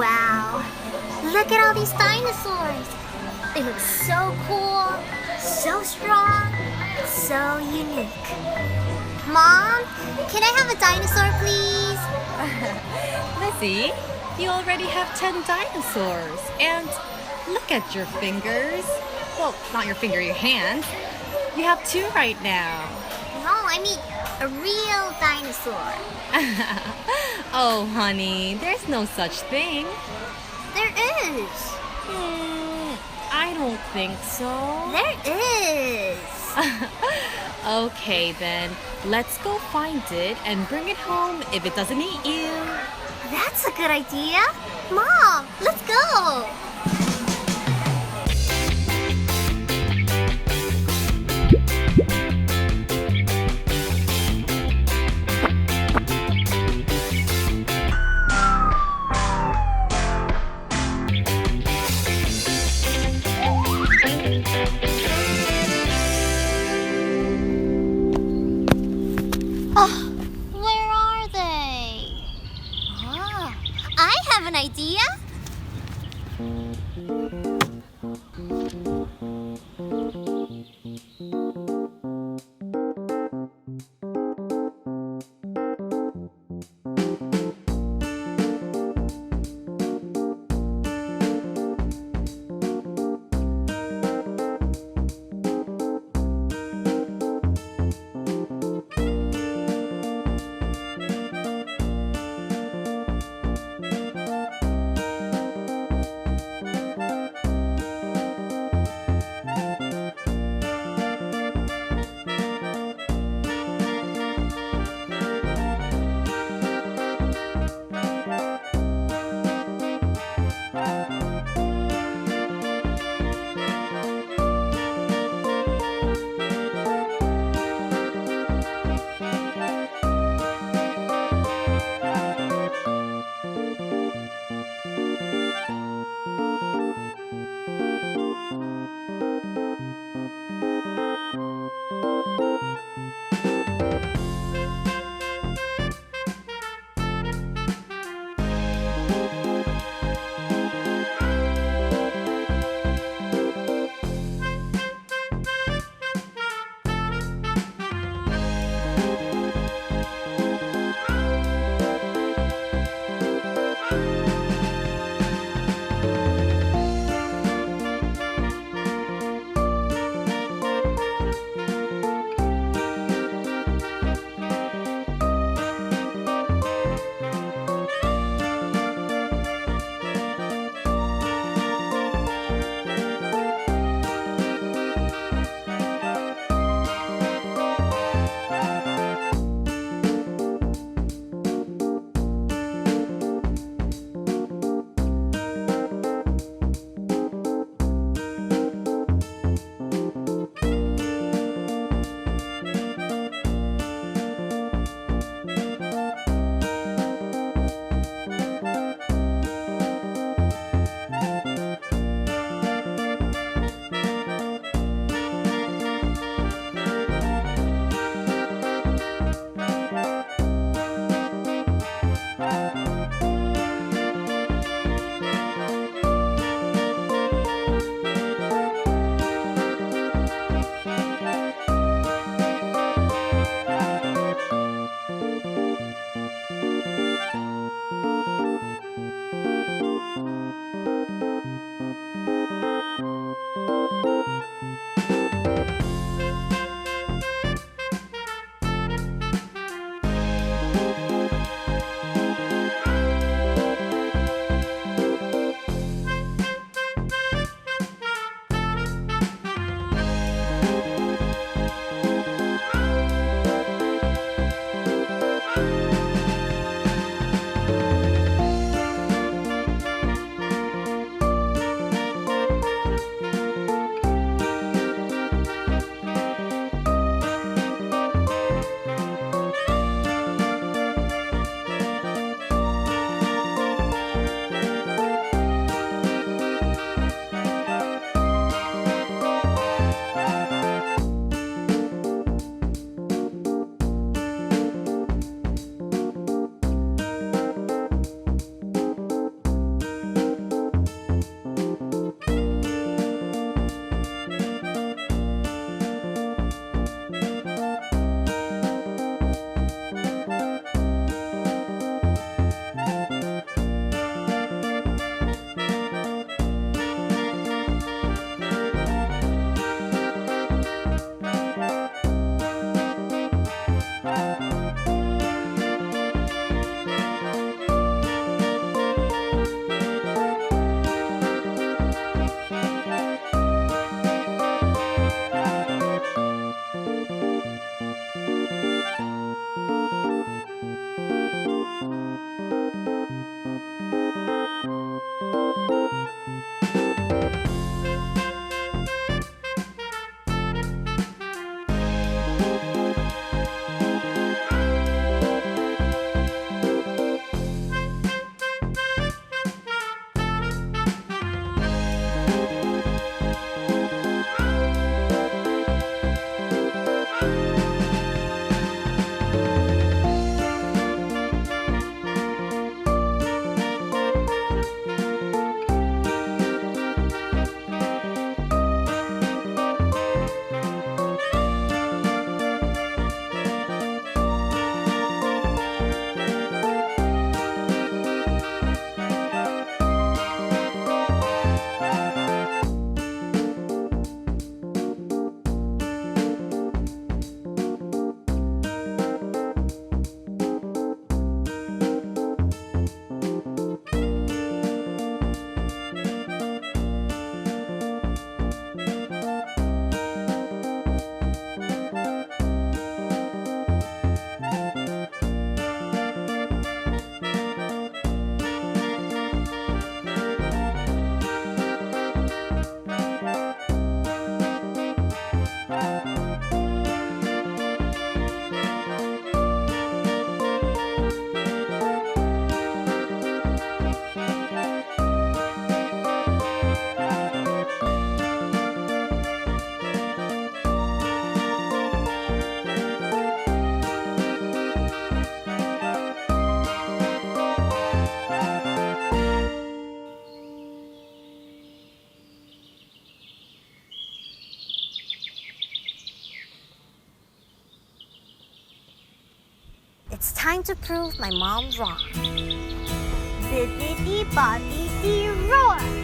Wow, look at all these dinosaurs. They look so cool, so strong, so unique. Mom, can I have a dinosaur, please? Lizzie, you already have 10 dinosaurs. And look at your fingers. Well, not your finger, your hand. You have 2 right now. No, I mean a real dinosaur. Oh, honey, there's no such thing. There is. I don't think so. There is. Okay, then. Let's go find it and bring it home if it doesn't eat you. That's a good idea. Mom, let's go. Where are they? I have an idea. It's time to prove my mom wrong. Bibbidi bobbidi roar!